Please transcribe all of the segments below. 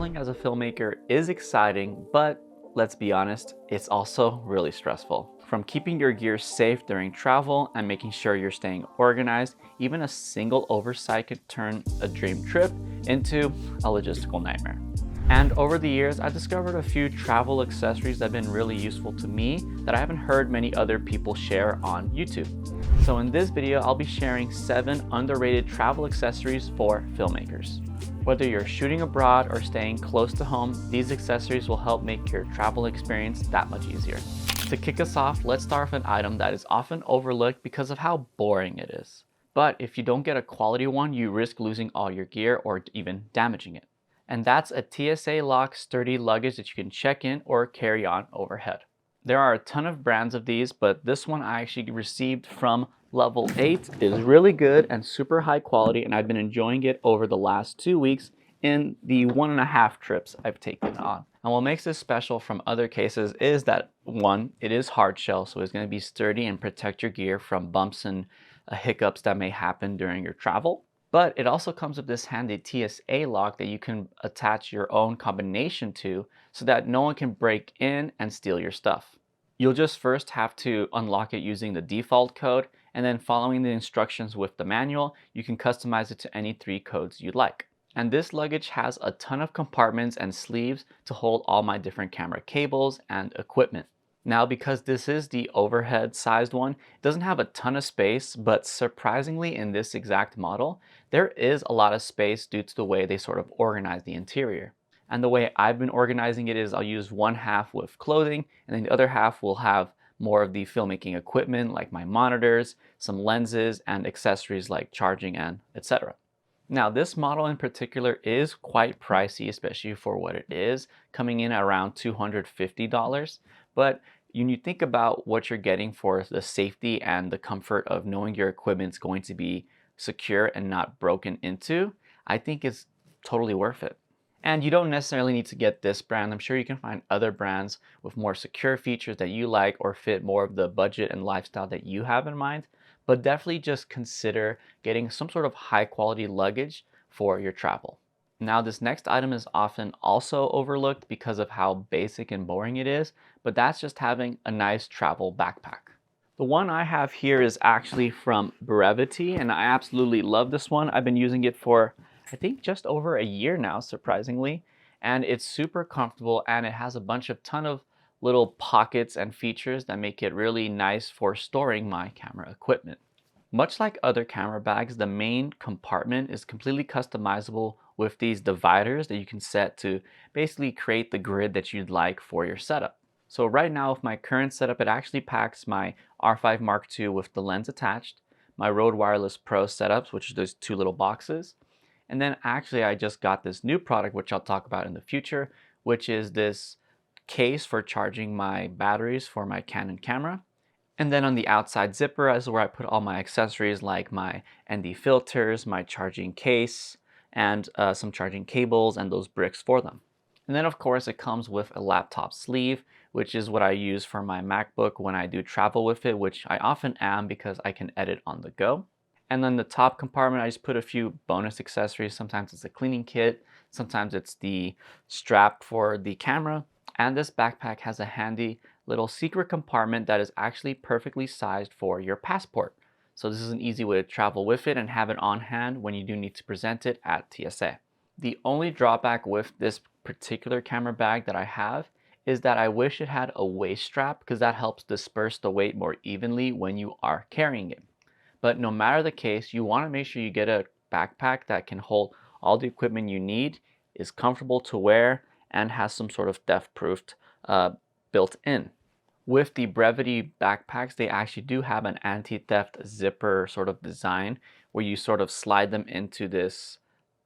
Traveling as a filmmaker is exciting, but let's be honest, it's also really stressful. From keeping your gear safe during travel and making sure you're staying organized, even a single oversight could turn a dream trip into a logistical nightmare. And over the years, I discovered a few travel accessories that have been really useful to me that I haven't heard many other people share on YouTube. So in this video, I'll be sharing 7 underrated travel accessories for filmmakers. Whether you're shooting abroad or staying close to home, these accessories will help make your travel experience that much easier. To kick us off, let's start with an item that is often overlooked because of how boring it is. But if you don't get a quality one, you risk losing all your gear or even damaging it. And that's a TSA lock sturdy luggage that you can check in or carry on overhead. There are a ton of brands of these, but this one I actually received from Level 8 is really good and super high quality, and I've been enjoying it over the last 2 weeks in the 1.5 trips I've taken on. And what makes this special from other cases is that, one, it is hard shell, so it's going to be sturdy and protect your gear from bumps and hiccups that may happen during your travel. But it also comes with this handy TSA lock that you can attach your own combination to so that no one can break in and steal your stuff. You'll just first have to unlock it using the default code, and then following the instructions with the manual, you can customize it to any 3 codes you'd like. And this luggage has a ton of compartments and sleeves to hold all my different camera cables and equipment. Now, because this is the overhead sized one, it doesn't have a ton of space, but surprisingly in this exact model, there is a lot of space due to the way they sort of organize the interior. And the way I've been organizing it is I'll use one half with clothing, and then the other half will have more of the filmmaking equipment like my monitors, some lenses, and accessories like charging and etc. Now, this model in particular is quite pricey, especially for what it is, coming in at around $250. But when you think about what you're getting for the safety and the comfort of knowing your equipment's going to be secure and not broken into, I think it's totally worth it. And you don't necessarily need to get this brand. I'm sure you can find other brands with more secure features that you like or fit more of the budget and lifestyle that you have in mind. But definitely just consider getting some sort of high quality luggage for your travel. Now, this next item is often also overlooked because of how basic and boring it is, but that's just having a nice travel backpack. The one I have here is actually from Brevity, and I absolutely love this one. I've been using it for I think just over a year now, surprisingly, and it's super comfortable, and it has a ton of little pockets and features that make it really nice for storing my camera equipment. Much like other camera bags, the main compartment is completely customizable with these dividers that you can set to basically create the grid that you'd like for your setup. So right now with my current setup, it actually packs my R5 Mark II with the lens attached, my Rode Wireless Pro setups, which are those 2 little boxes, and then actually I just got this new product, which I'll talk about in the future, which is this case for charging my batteries for my Canon camera. And then on the outside zipper is where I put all my accessories like my ND filters, my charging case, and some charging cables and those bricks for them. And then of course it comes with a laptop sleeve, which is what I use for my MacBook when I do travel with it, which I often am because I can edit on the go. And then the top compartment, I just put a few bonus accessories. Sometimes it's a cleaning kit, sometimes it's the strap for the camera. And this backpack has a handy little secret compartment that is actually perfectly sized for your passport. So this is an easy way to travel with it and have it on hand when you do need to present it at TSA. The only drawback with this particular camera bag that I have is that I wish it had a waist strap because that helps disperse the weight more evenly when you are carrying it. But no matter the case, you want to make sure you get a backpack that can hold all the equipment you need, is comfortable to wear, and has some sort of theft-proofed built in. With the Brevity backpacks, they actually do have an anti-theft zipper sort of design where you sort of slide them into this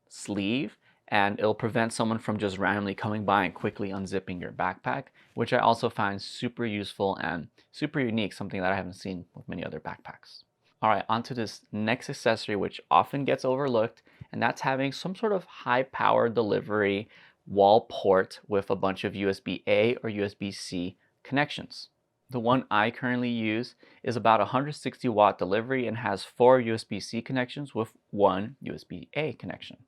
sleeve, and it'll prevent someone from just randomly coming by and quickly unzipping your backpack, which I also find super useful and super unique, something that I haven't seen with many other backpacks. All right, onto this next accessory, which often gets overlooked, and that's having some sort of high power delivery wall port with a bunch of USB-A or USB-C connections. The one I currently use is about 160 watt delivery and has 4 USB-C connections with 1 USB-A connection.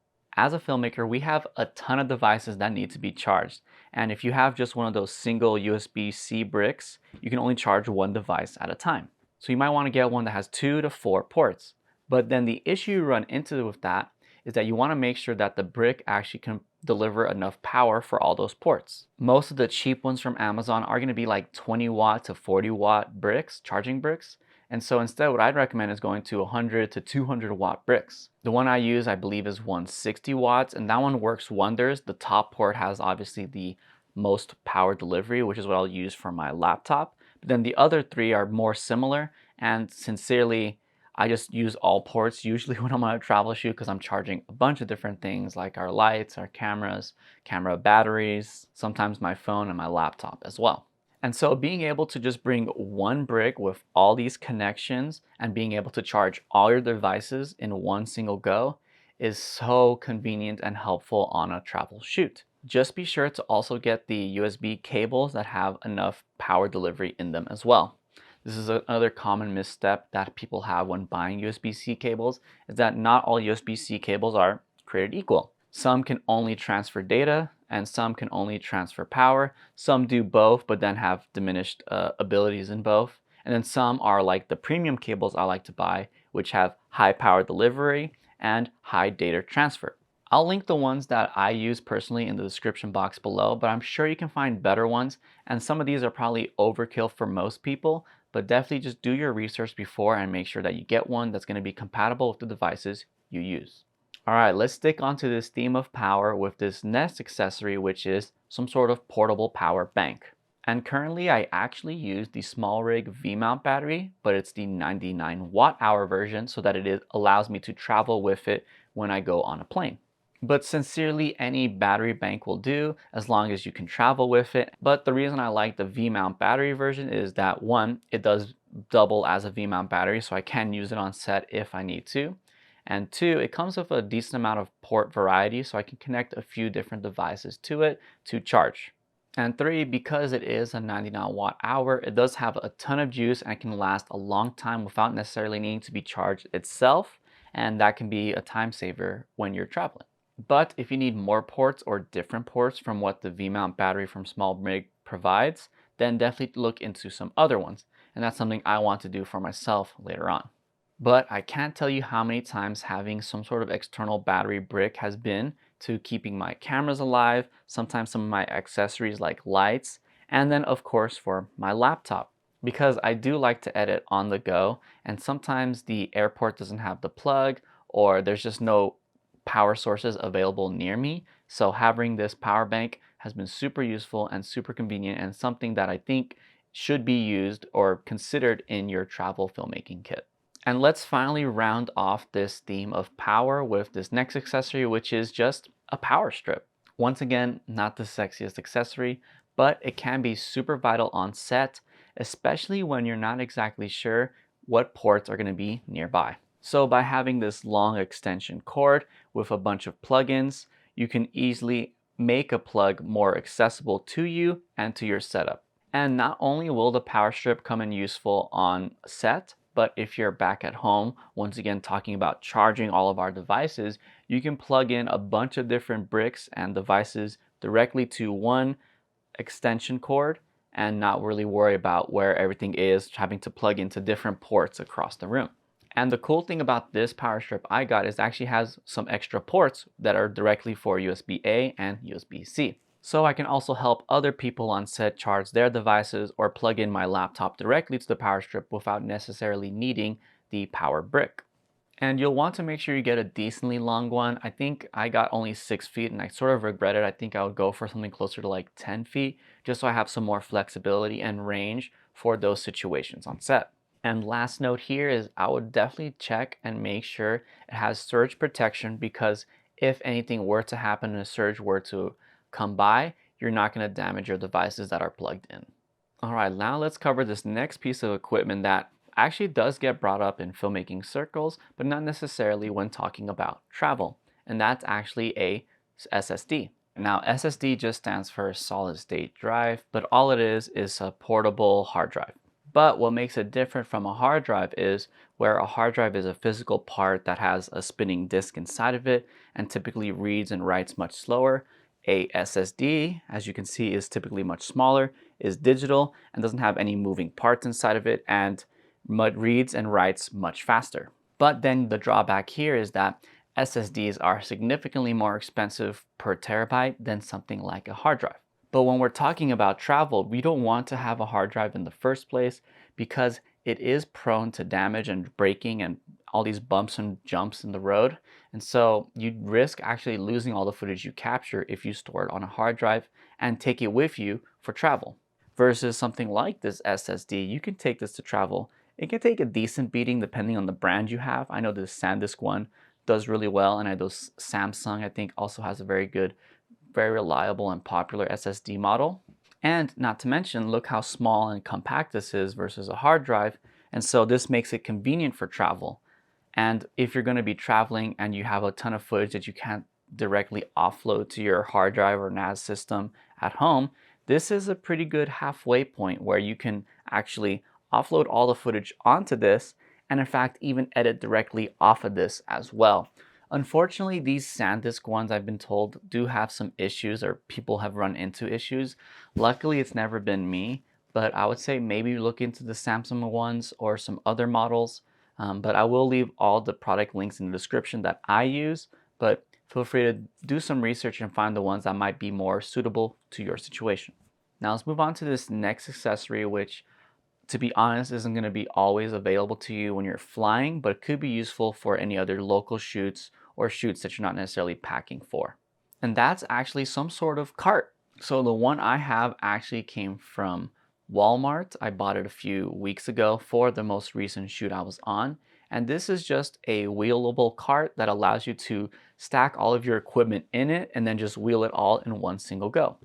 As a filmmaker, we have a ton of devices that need to be charged. And if you have just one of those single USB-C bricks, you can only charge one device at a time. So you might want to get one that has 2 to 4 ports. But then the issue you run into with that is that you want to make sure that the brick actually can deliver enough power for all those ports. Most of the cheap ones from Amazon are going to be like 20 watt to 40 watt bricks, charging bricks. And so instead, what I'd recommend is going to 100 to 200 watt bricks. The one I use, I believe, is 160 watts, and that one works wonders. The top port has obviously the most power delivery, which is what I'll use for my laptop. But then the other three are more similar, and sincerely, I just use all ports usually when I'm on a travel shoot because I'm charging a bunch of different things like our lights, our cameras, camera batteries, sometimes my phone and my laptop as well. And so being able to just bring one brick with all these connections and being able to charge all your devices in one single go is so convenient and helpful on a travel shoot. Just be sure to also get the USB cables that have enough power delivery in them as well. This is another common misstep that people have when buying USB-C cables, is that not all USB-C cables are created equal. Some can only transfer data and some can only transfer power. Some do both but then have diminished abilities in both. And then some are like the premium cables I like to buy, which have high power delivery and high data transfer. I'll link the ones that I use personally in the description box below, but I'm sure you can find better ones, and some of these are probably overkill for most people, but definitely just do your research before and make sure that you get one that's going to be compatible with the devices you use. Alright, let's stick onto this theme of power with this next accessory, which is some sort of portable power bank. And currently I actually use the SmallRig V-mount battery, but it's the 99 watt hour version so that allows me to travel with it when I go on a plane. But sincerely, any battery bank will do as long as you can travel with it. But the reason I like the V-mount battery version is that one, it does double as a V-mount battery, so I can use it on set if I need to. And two, it comes with a decent amount of port variety, so I can connect a few different devices to it to charge. And three, because it is a 99 watt hour, it does have a ton of juice and can last a long time without necessarily needing to be charged itself. And that can be a time saver when you're traveling. But if you need more ports or different ports from what the V-mount battery from SmallRig provides, then definitely look into some other ones. And that's something I want to do for myself later on. But I can't tell you how many times having some sort of external battery brick has been to keeping my cameras alive, sometimes some of my accessories like lights, and then of course for my laptop. Because I do like to edit on the go, and sometimes the airport doesn't have the plug, or there's just no power sources available near me. So having this power bank has been super useful and super convenient, and something that I think should be used or considered in your travel filmmaking kit. And let's finally round off this theme of power with this next accessory, which is just a power strip. Once again, not the sexiest accessory, but it can be super vital on set, especially when you're not exactly sure what ports are going to be nearby. So by having this long extension cord with a bunch of plugins, you can easily make a plug more accessible to you and to your setup. And not only will the power strip come in useful on set, but if you're back at home, once again talking about charging all of our devices, you can plug in a bunch of different bricks and devices directly to one extension cord and not really worry about where everything is, having to plug into different ports across the room. And the cool thing about this power strip I got is it actually has some extra ports that are directly for USB-A and USB-C. So I can also help other people on set charge their devices or plug in my laptop directly to the power strip without necessarily needing the power brick. And you'll want to make sure you get a decently long one. I think I got only 6 feet and I sort of regret it. I think I would go for something closer to like 10 feet just so I have some more flexibility and range for those situations on set. And last note here is I would definitely check and make sure it has surge protection, because if anything were to happen and a surge were to come by, you're not going to damage your devices that are plugged in. Alright, now let's cover this next piece of equipment that actually does get brought up in filmmaking circles, but not necessarily when talking about travel. And that's actually a SSD. Now SSD just stands for solid state drive, but all it is a portable hard drive. But what makes it different from a hard drive is where a hard drive is a physical part that has a spinning disk inside of it and typically reads and writes much slower. A SSD, as you can see, is typically much smaller, is digital, and doesn't have any moving parts inside of it, and reads and writes much faster. But then the drawback here is that SSDs are significantly more expensive per terabyte than something like a hard drive. But when we're talking about travel, we don't want to have a hard drive in the first place because it is prone to damage and breaking and all these bumps and jumps in the road. And so you'd risk actually losing all the footage you capture if you store it on a hard drive and take it with you for travel. Versus something like this SSD, you can take this to travel. It can take a decent beating depending on the brand you have. I know the SanDisk one does really well, and I know Samsung, I think, also has a very good, very reliable and popular SSD model. And not to mention, look how small and compact this is versus a hard drive. And so this makes it convenient for travel. And if you're going to be traveling and you have a ton of footage that you can't directly offload to your hard drive or NAS system at home, this is a pretty good halfway point where you can actually offload all the footage onto this and in fact even edit directly off of this as well. Unfortunately, these SanDisk ones, I've been told, do have some issues, or people have run into issues. Luckily, it's never been me, but I would say maybe look into the Samsung ones or some other models. But I will leave all the product links in the description that I use, but feel free to do some research and find the ones that might be more suitable to your situation. Now let's move on to this next accessory, which, to be honest, isn't going to be always available to you when you're flying, but it could be useful for any other local shoots or shoots that you're not necessarily packing for. And that's actually some sort of cart. So the one I have actually came from Walmart. I bought it a few weeks ago for the most recent shoot I was on. And this is just a wheelable cart that allows you to stack all of your equipment in it and then just wheel it all in one single go.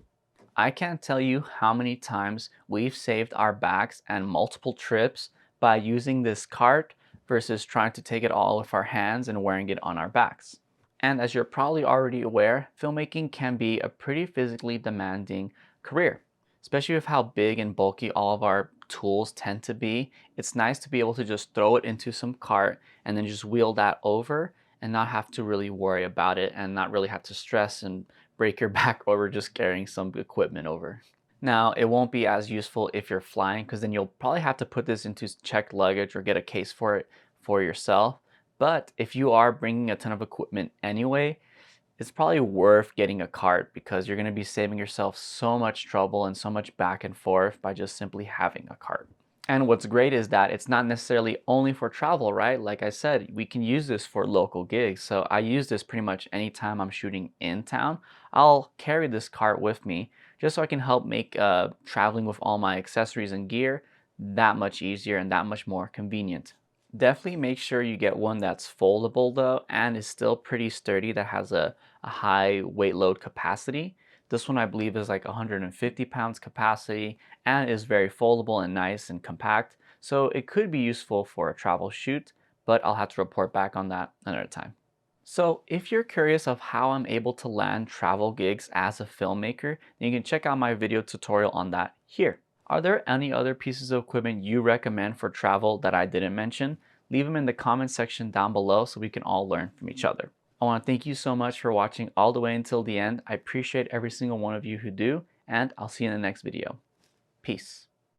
I can't tell you how many times we've saved our bags and multiple trips by using this cart versus trying to take it all with our hands and wearing it on our backs. And as you're probably already aware, filmmaking can be a pretty physically demanding career, especially with how big and bulky all of our tools tend to be. It's nice to be able to just throw it into some cart and then just wheel that over and not have to really worry about it and not really have to stress and break your back over just carrying some equipment over. Now, it won't be as useful if you're flying because then you'll probably have to put this into checked luggage or get a case for it for yourself. But if you are bringing a ton of equipment anyway, it's probably worth getting a cart because you're going to be saving yourself so much trouble and so much back and forth by just simply having a cart. And what's great is that it's not necessarily only for travel, right? Like I said, we can use this for local gigs. So I use this pretty much anytime I'm shooting in town. I'll carry this cart with me just so I can help make traveling with all my accessories and gear that much easier and that much more convenient. Definitely make sure you get one that's foldable though and is still pretty sturdy, that has a high weight load capacity. This one I believe is like 150 pounds capacity and is very foldable and nice and compact. So it could be useful for a travel shoot, but I'll have to report back on that another time. So if you're curious of how I'm able to land travel gigs as a filmmaker, then you can check out my video tutorial on that here. Are there any other pieces of equipment you recommend for travel that I didn't mention? Leave them in the comment section down below so we can all learn from each other. I want to thank you so much for watching all the way until the end. I appreciate every single one of you who do, and I'll see you in the next video. Peace.